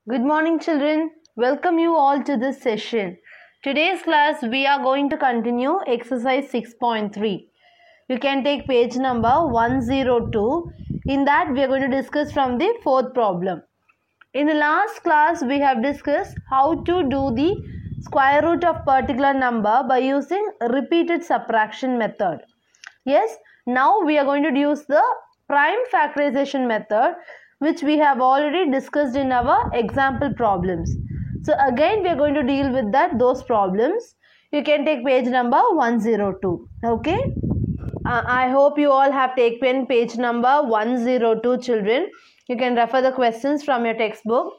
Good morning, children. Welcome you all to this session. Today's class we are going to continue exercise 6.3. You can take page number 102. In that we are going to discuss from the fourth problem. In the last class we have discussed how to do the square root of particular number by using repeated subtraction method. Yes, now we are going to use the prime factorization method, which we have already discussed in our example problems. So again we are going to deal with those problems. You can take page number 102. Okay. I hope you all have taken page number 102, children. You can refer the questions from your textbook.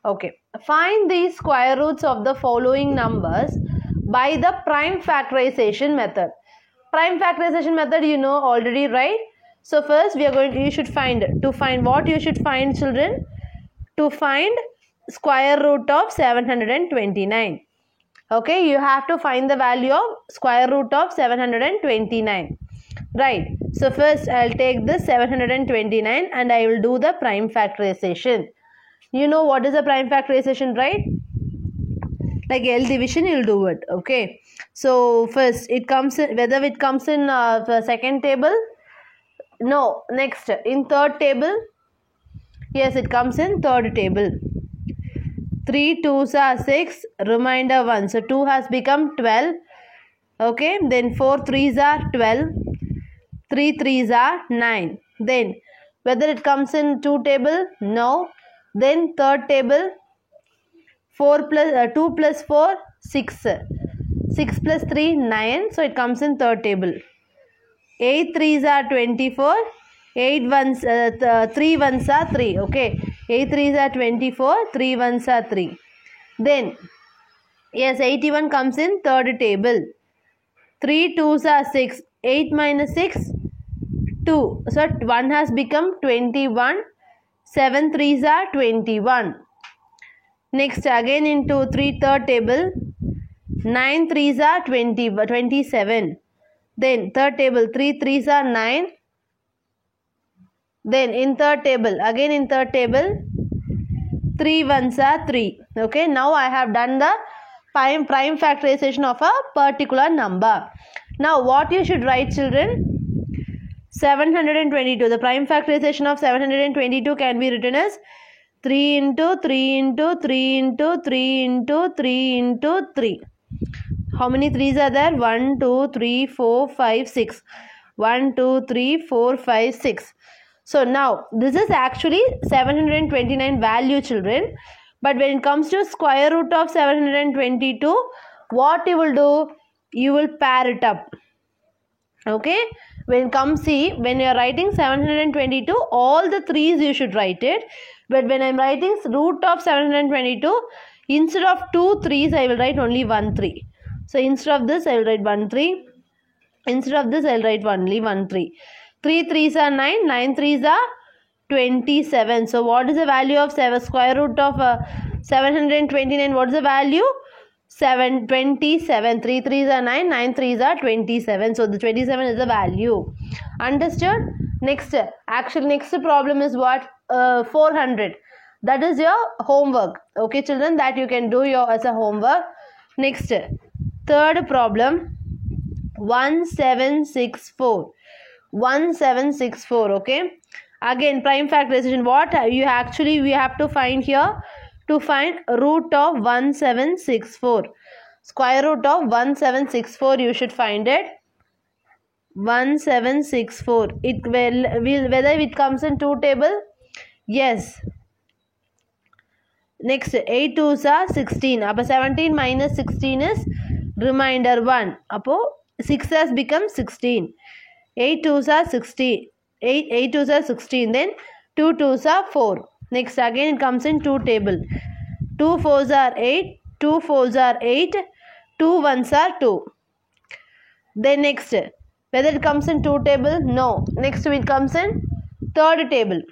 Okay. Find the square roots of the following numbers by the prime factorization method. Prime factorization method you know already, right? So first you should find children? To find square root of 729. Okay, you have to find the value of square root of 729. Right. So first I'll take this 729 and I will do the prime factorization. You know what is a prime factorization, right? Like L division, you'll do it. Okay. So first it comes in, whether it comes in the second table. No, next in third table. Yes, it comes in third table. 3 2s are 6, remainder 1. So 2 has become 12. Okay, then 4 3s are 12. 3 3s are 9. Then whether it comes in 2 table? No. Then third table. 2 plus 4, 6. 6 plus 3, 9. So it comes in third table. 8 3s are 24. 3 1s are 3. Okay. 8 3s are 24. 3 1s are 3. Then, yes, 81 comes in third table. 3 2s are 6. 8 minus 6, 2. So 1 has become 21. 7 3s are 21. Next, again into third table. 9 3s are 27. Then third table, 3 3s are 9. Then in third table, 3 1s are 3. Okay, now I have done the prime factorization of a particular number. Now what you should write, children? 722. The prime factorization of 722 can be written as 3 into 3 into 3 into 3 into 3 into 3. How many 3s are there? 1, 2, 3, 4, 5, 6. 1, 2, 3, 4, 5, 6. So now this is actually 729 value, children. But when it comes to square root of 722, what you will do? You will pair it up. Okay. When you are writing 722, all the 3's you should write it. But when I am writing root of 722, instead of 2 3's, I will write only 1 3. So instead of this, I will write 1 3. Instead of this, I will write only 1 3. 3 3s are 9. 9 3s are 27. So what is the value of square root of 729? What is the value? 727. 3 3s are 9. 9 3s are 27. So the 27 is the value. Understood? Next problem is what? 400. That is your homework. Okay, children, that you can do as a homework. Next, third problem, 1764. 1764. Okay. Again, prime factorization. What we have to find here? To find root of 1764. Square root of 1764. You should find it. 1764. Whether it comes in 2 table? Yes. Next, 8 2s are 16. Appo 17 minus 16 is remainder 1. Appo 6 has become 16. 8 2s are 16. 8 2s are 16. Then 2 2s are 4. Next, again it comes in 2 table. 2 4s are 8. 2 4s are 8. 2 1s are 2. Then next, whether it comes in 2 table? No. Next, it comes in third table.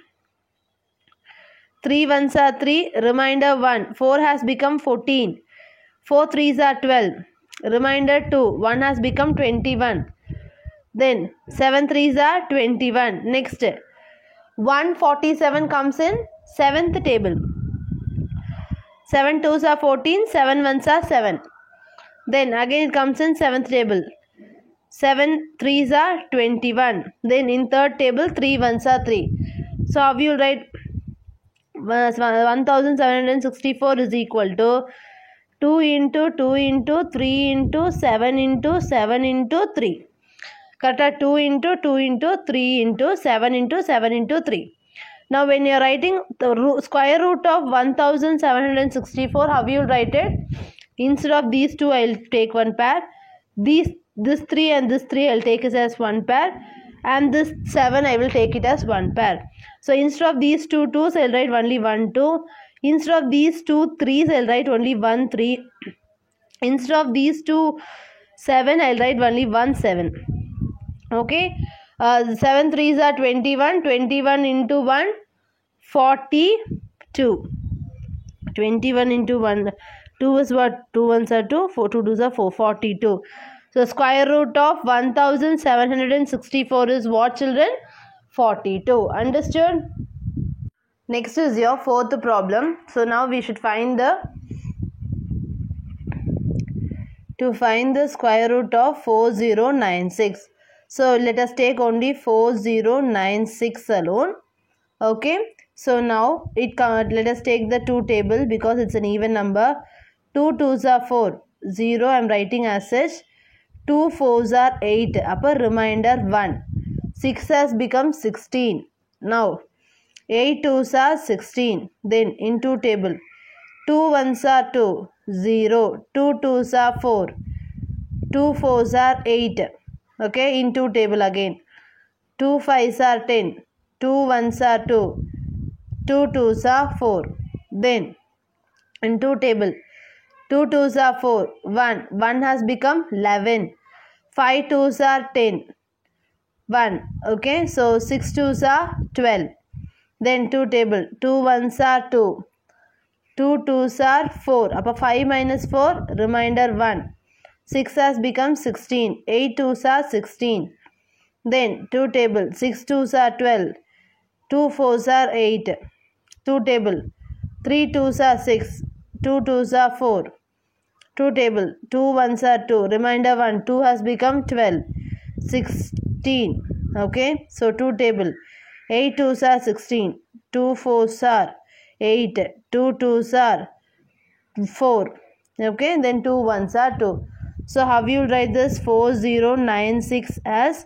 3 1s are 3. Remainder 1. 4 has become 14. 4 3s are 12. Remainder 2. 1 has become 21. Then 7 3s are 21. Next, 147 comes in 7th table. 7 2s are 14, 7 1s are 7. Then again it comes in 7th table. 7 3s are 21. Then in 3rd table 3 1s are 3. So how you will write 1764 is equal to 2 into 2 into 3 into 7 into 7 into 3. Correct? 2 into 2 into 3 into 7 into 7 into 3. Now when you are writing the square root of 1764, how you will write it? Instead of these two, I will take one pair. This 3 and this 3 I will take it as one pair. And this 7 I will take it as one pair. So instead of these two 2's, I will write only 1 2. Instead of these two 3's, I will write only 1 3. Instead of these two 7, I will write only 1 7. Okay. 7 3's are 21. 21 into 1, 42. 21 into 1. 2 is what? 2 1s are 2. 4 2 2s are 4. 42. So square root of 1764 is what, children? 42. Understood? Next is your 4th problem. So now we should find the square root of 4096. So let us take only 4096 alone. Okay. So now let us take the 2 table because it's an even number. 2 2s are 4. 0 I am writing as such. 2 4s are 8. Upper remainder 1. 6 has become 16. Now 8 2s are 16. Then into table. 2 1s are 2. 0. 2 2s are 4. 2 4s are 8. Okay. Into table again. 2 5s are 10. 2 1s are 2. 2 2s are 4. Then into table. 2 2s are 4. 1. 1 has become 11. 5 2s are 10. 1. Okay. So 6 2s are 12. Then 2 table. 2 1s are 2. 2 2s are 4. Upper 5 minus 4. Remainder 1. 6 has become 16. 8 2s are 16. Then 2 table. 6 2s are 12. 2 4s are 8. 2 table. 3 2s are 6. 2 2s are 4. 2 table. 2 1s are 2. Remainder 1. 2 has become 12. 16. Okay. So 2 table. 8 2s are 16. 2 4s are 8. 2 2s are 4. Okay. Then 2 1s are 2. So how you will write this? 4096 as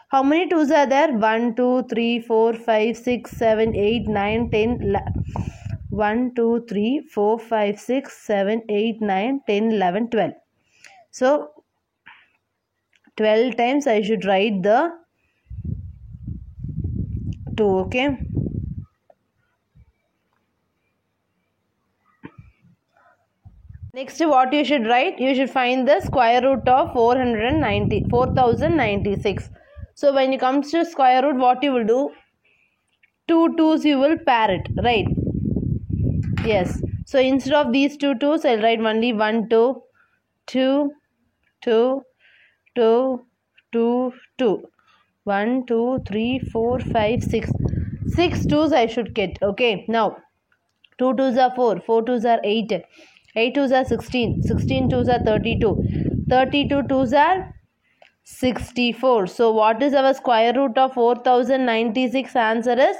how many 2s are there? 1 2 3 4 5 6 7 8 9 10 1 2 3 4 5 6 7 8 9 10 11 12. So 12 times I should write the 2. Okay. Next, what you should write? You should find the square root of 4096. So when it comes to square root, what you will do? 2 2's you will pair it, right? Yes. So instead of these 2 2's, I'll write only 1 2 2 2 2 2 2 1 2 3 4 5 6 6 2's I should get. Okay. Now 2 2's are 4. 4 2's are 8. 8 2's are 16. 16 2's are 32. 32 2's are 64. So what is our square root of 4096? Answer is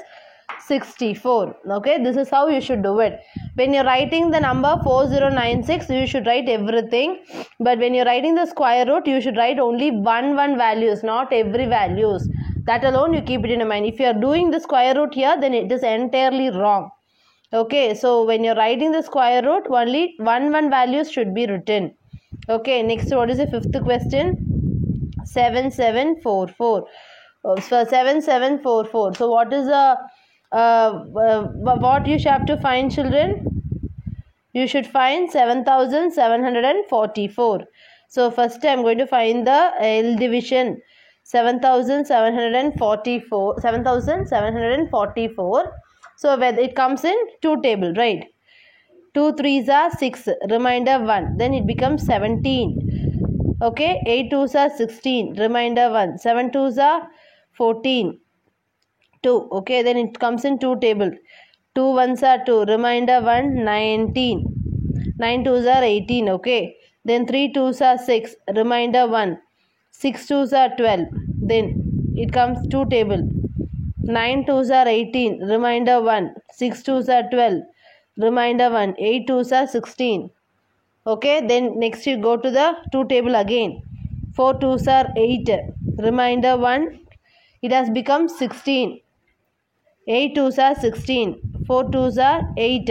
64. Okay, this is how you should do it. When you're writing the number 4096, you should write everything. But when you're writing the square root, you should write only one values, not every values. That alone you keep it in your mind. If you are doing the square root here, then it is entirely wrong. Okay, so when you're writing the square root, only one values should be written. Okay, next, what is the 5th question? 7744. So 7744. So what is the what you should have to find, children? You should find 7744. So first I am going to find the L division. 7744. 7744. So where it comes in 2 table, right? 2 3's are 6. Remainder 1. Then it becomes 17. Okay. 8 2's are 16. Remainder 1. 7 2's are 14. 2. Okay. Then it comes in 2 table. 2 1's are 2. Remainder 1. 19. 9 2s are 18. Okay. Then 3 2s are 6. Remainder 1. 6 2s are 12. Then it comes 2 table. 9 2s are 18. Remainder 1. 6 2s are 12. Remainder 1. 8 2s are 16. Okay. Then next you go to the 2 table again. 4 2s are 8. Remainder 1. It has become 16. 8 2s are 16. 4 2s are 8.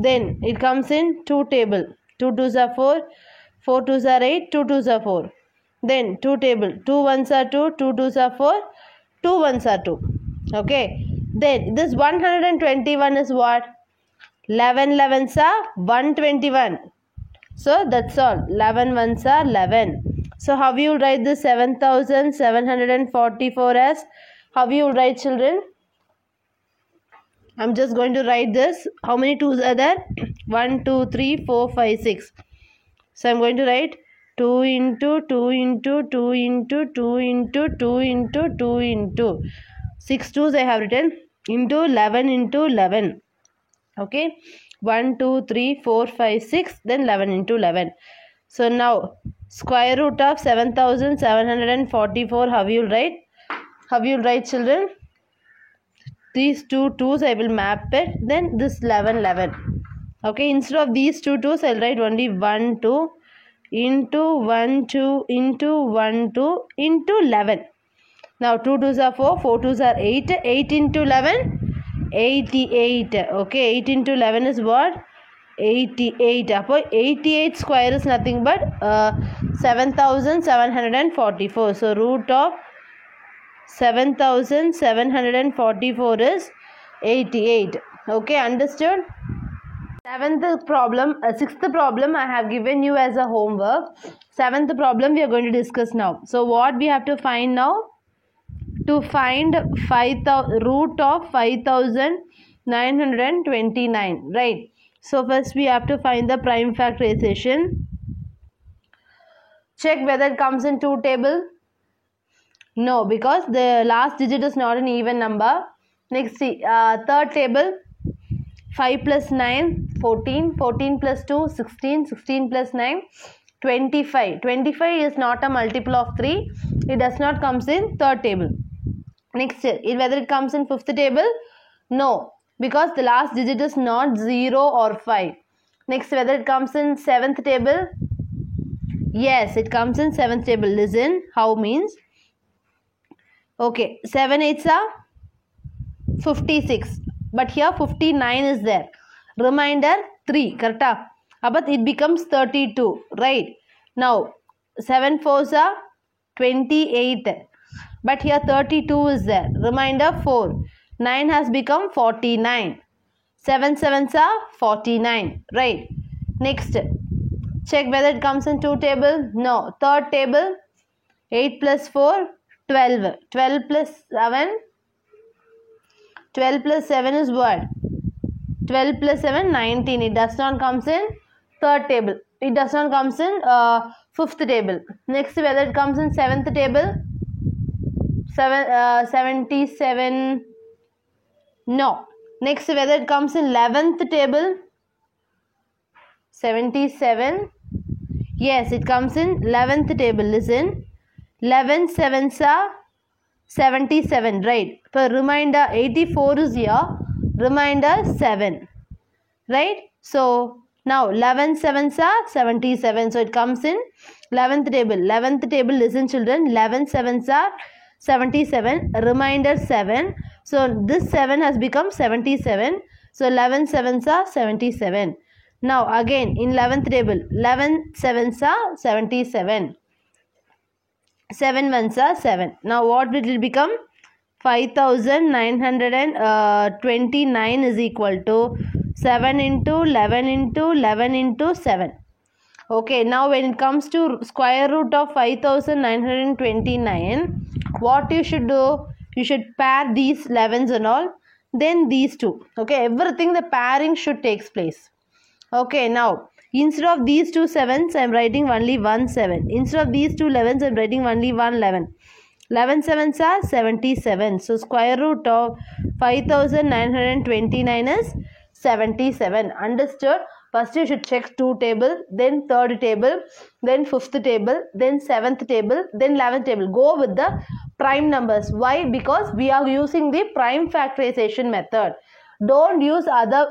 Then it comes in 2 table. 2 2s are 4. 4 2s are 8. 2 2s are 4. Then 2 table. 2 1s are 2. 2 2s are 4. 2 1s are 2. Okay. Then this 121 is what? 11 11s are 121. So that's all. 11 1s are 11. So how you will write this 7744 as? How you will write, children? I'm just going to write this. How many 2s are there? 1 2 3 4 5 6. So I'm going to write 2 into 2 into 2 into 2 into 2 into 2 into 6 2s I have written into 11 into 11. Okay. 1 2 3 4 5 6. Then 11 into 11. So now square root of 7744. How you will write? How you will write, children? These two 2s I will map it. Then this 11 11. Okay. Instead of these two 2s I will write only 1 2 into 1 2 into 1 2 into 11. Now 2 2s are 4. 4 2s are 8. 8 into 11. 88. Okay. 8 into 11 is what? 88. 88 square is nothing but 7744. So root of 7744 is 88. Okay, understood? Sixth problem I have given you as a homework. Seventh problem we are going to discuss now. So what we have to find now? To find root of 5929, right? So first we have to find the prime factorization. Check whether it comes in 2 table. No, because the last digit is not an even number. Next, see, third table. 5 plus 9, 14. 14 plus 2, 16. 16 plus 9, 25. 25 is not a multiple of 3. It does not comes in third table. Next, whether it comes in fifth table? No, because the last digit is not 0 or 5. Next, whether it comes in seventh table? Yes, it comes in seventh table. Listen, how means? Okay, 7 8s are 56. But here 59 is there. Remainder 3, correct? But it becomes 32, right? Now, 7 4s are 28. But here 32 is there. Remainder 4. 9 has become 49. 7 7s are 49. Right. Next. Check whether it comes in 2 table. No. Third table. 8 plus 4. 12. 12 plus 7. 12 plus 7 is what? 12 plus 7. 19. It does not comes in third table. It does not comes in fifth table. Next, whether it comes in seventh table. 77. No. Next, whether it comes in 11th table. 77. Yes, it comes in 11th table. Listen. 11 7s are 77. Right. For remainder 84 is here. Remainder 7. Right. So, now 11 7s are 77. So, it comes in 11th table. 11th table, listen children. 11 7s are 77, remainder 7. So this 7 has become 77. So 11 7s are 77. Now again in 11th table, 11 7s are 77. 7 1s are 7. Now what will it become? 5929 is equal to 7 into 11 into 11 into 7. Okay, now when it comes to square root of 5929, what you should do? You should pair these 11s and all, then these two. Okay, everything the pairing should take place. Okay, now instead of these two 7s, I am writing only 1 7. Instead of these two 11s, I am writing only 1 11. 11 7s are 77. So square root of 5929 is 77. Understood? First you should check 2 table, then 3rd table, then 5th table, then 7th table, then 11th table. Go with the prime numbers. Why? Because we are using the prime factorization method. Don't use other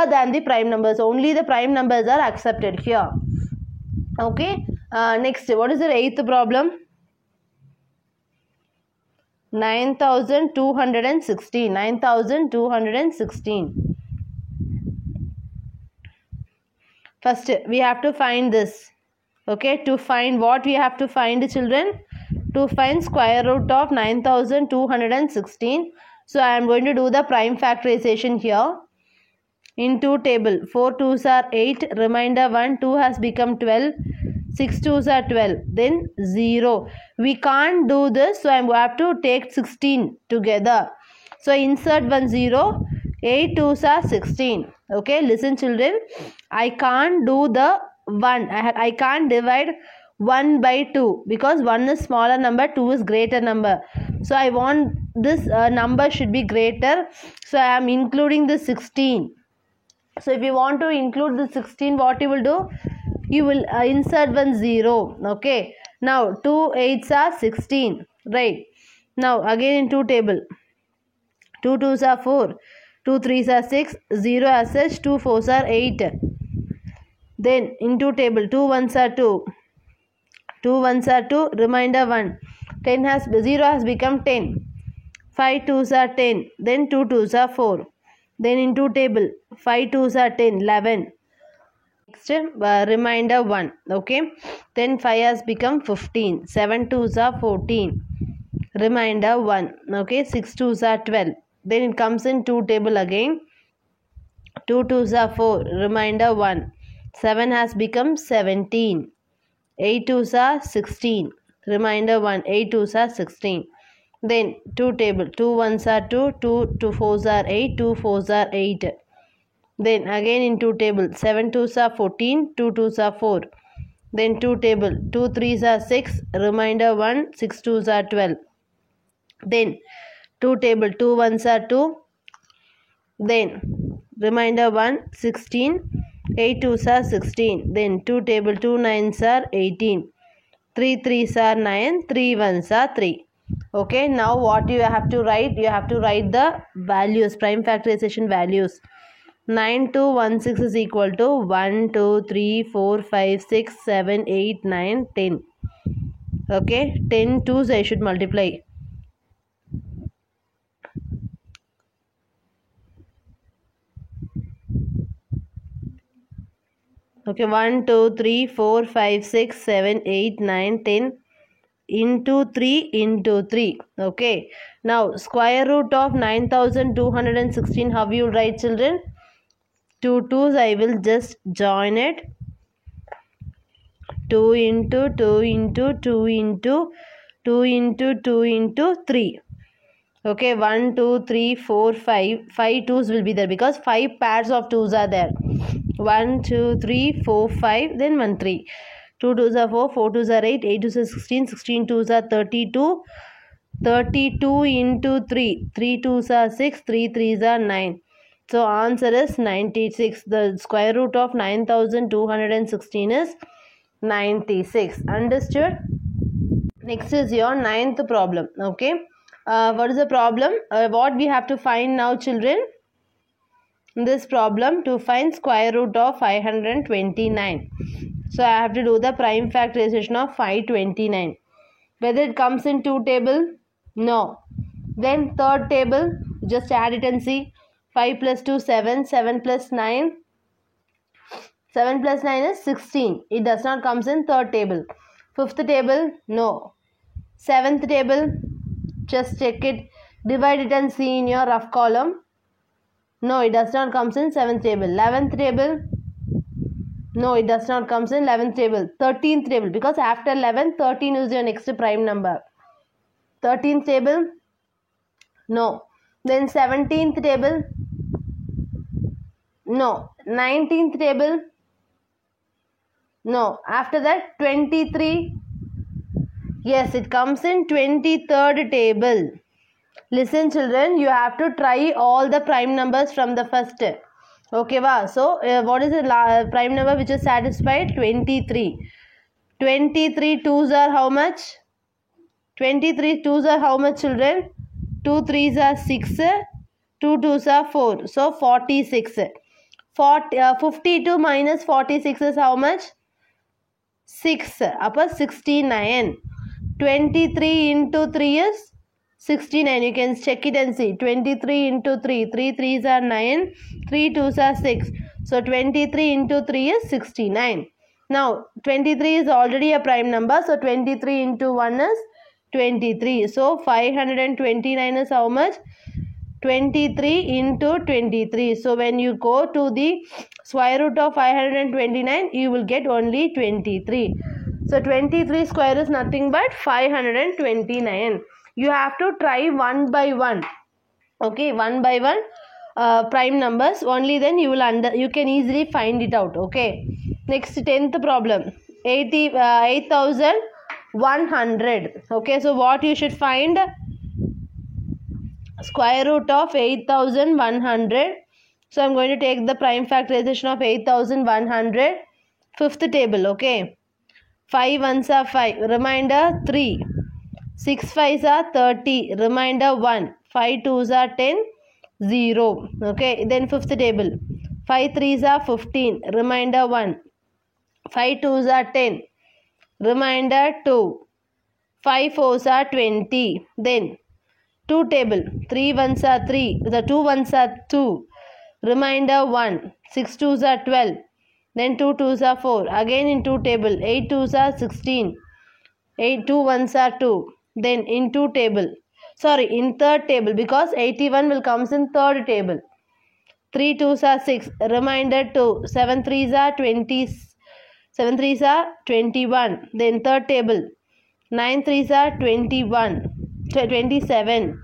than the prime numbers. Only the prime numbers are accepted here. Okay. Next, what is the 8th problem? 9216. 9216. First, we have to find this. Okay, to find what we have to find, children? To find square root of 9216. So, I am going to do the prime factorization here. Into table, 4 2s are 8, remainder 1, 2 has become 12, 6 2s are 12, then 0. We can't do this, so I have to take 16 together. So, insert 1 0, 8 2s are 16. Okay, listen children, I can't do the 1, I can't divide 1 by 2 because 1 is smaller number, 2 is greater number. So, I want this number should be greater, so I am including the 16. So, if you want to include the 16, what you will do? You will insert 1 0. Okay. Now, 2 8s are 16. Right. Now, again into table. 2 2s are 4. 2 3s are 6. 0 as such. 2 4s are 8. Then, into table. 2 1s are 2. 2 1s are 2. Remainder 1. 0 has become 10. 5 2s are 10. Then 2 2s are 4. Then into table, 5 2s are 10, 11. Next, remainder 1. Okay. Then 5 has become 15. 7 2s are 14. Remainder 1. Okay. 6 2s are 12. Then it comes in 2 table again. 2 2s are 4. Remainder 1. 7 has become 17. 8 2s are 16. Remainder 1. 8 2s are 16. Then 2 table, 2 1s are 2, 2 4s are 8, 2 4s are 8. Then again in 2 table, 7 2s are 14, 2 2s are 4. Then 2 table, 2 3s are 6, remainder 1, 6 2s are 12. Then 2 table, 2 1s are 2. Then remainder 1, 16, 8 2s are 16. Then 2 table, 2 9s are 18. 3 3s are 9, 3 1s are 3. Okay, now what you have to write? You have to write the values, prime factorization values. 9216 is equal to 1, 2, 3, 4, 5, 6, 7, 8, 9, 10. Okay, 10 2s I should multiply. Okay, 1, 2, 3, 4, 5, 6, 7, 8, 9, 10. Into 3 into 3. Okay. Now, square root of 9216. How you write, children? 2 2s I will just join it. 2 into 2 into 2 into 2 into 2 into 3. Okay. 1, 2, 3, 4, 5. 5 2s will be there because 5 pairs of 2s are there. 1, 2, 3, 4, 5. Then 1, 3. 2 2s are 4, 4 2s are 8, 8 2s are 16, 16 2s are 32, 32 into 3, 3 2s are 6, 3 3s are 9. So, answer is 96. The square root of 9216 is 96. Understood? Next is your 9th problem. Okay. What is the problem? What we have to find now, children? In this problem, to find square root of 529. So, I have to do the prime factorization of 529. Whether it comes in 2 table? No. Then 3rd table, just add it and see. 5 plus 2, 7. 7 plus 9. 7 plus 9 is 16. It does not comes in 3rd table. 5th table? No. 7th table? Just check it. Divide it and see in your rough column. No, it does not comes in 7th table. 11th table? No, it does not comes in 11th table. 13th table, because after 11, 13 is your next prime number. 13th table? No. Then 17th table? No. 19th table? No. After that, 23? Yes, it comes in 23rd table. Listen children, you have to try all the prime numbers from the first. Okay, wow. So what is the prime number which is satisfied? 23. 23 twos are how much? 23 twos are how much, children? 2 threes are 6. 2 twos are 4. So 46. 52 minus 46 is how much? 6. Upper 69. 23 into 3 is 69. You can check it and see. 23 into 3. 3 threes are 9. 3 twos are 6. So 23 into 3 is 69. Now 23 is already a prime number. So 23 into 1 is 23. So 529 is how much? 23 into 23. So when you go to the square root of 529, you will get only 23. So 23 square is nothing but 529. You have to try one by one. Okay, one by one prime numbers. Only then you will you can easily find it out. Okay. Next 10th problem. 8,100. Okay, so what you should find? Square root of 8,100. So I'm going to take the prime factorization of 8,100. Fifth table. Okay. 5 ones are 5. Remainder 3. 6 5s are 30. Remainder 1. 5 2s are 10. 0. Okay. Then fifth table. 5 3s are 15. Remainder 1. 5 2s are 10. Remainder 2. 5 4s are 20. Then 2 table. 3 ones are 3. The 2 ones are 2. Remainder 1. 6 2s are 12. Then 2 2s are 4. Again in 2 table. 8 2s are 16. 8 2 ones are 2. Then in 2 table. Sorry, in third table, because 81 will comes in third table. 3 2s are 6. Remainder 2. 7 3s are 20. 7 3s are 21. Then third table. 9 3s are 21. 27.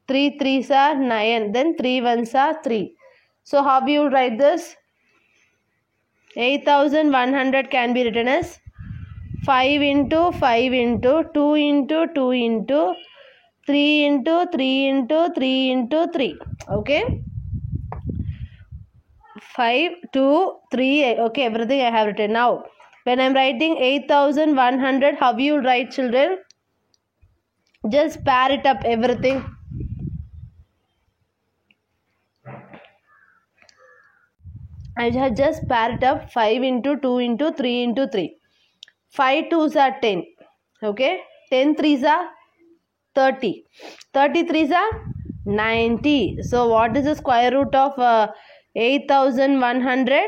3 3s are 9. Then 3 1s are 3. So how you will write this? 8,100 can be written as 5 into 5 into 2 into 2 into 3 into 3 into 3 into 3. Okay. 5, 2, 3. Okay, everything I have written. Now, when I am writing 8,100, how you will write, children? Just pair it up, everything. I have just paired up 5 into 2 into 3 into 3. 5 2s are 10. Okay. 10 3s are 30. 30 3s are 90. So what is the square root of 8,100?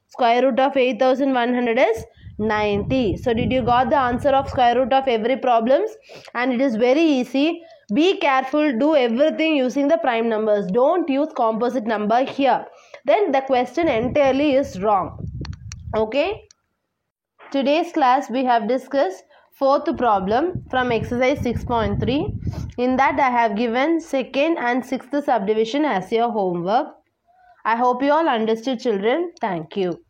Square root of 8,100 is 90. So did you got the answer of square root of every problems? And it is very easy. Be careful. Do everything using the prime numbers. Don't use composite number here. Then the question entirely is wrong. Okay. Today's class we have discussed fourth problem from exercise 6.3. In that I have given second and sixth subdivision as your homework. I hope you all understood, children. Thank you.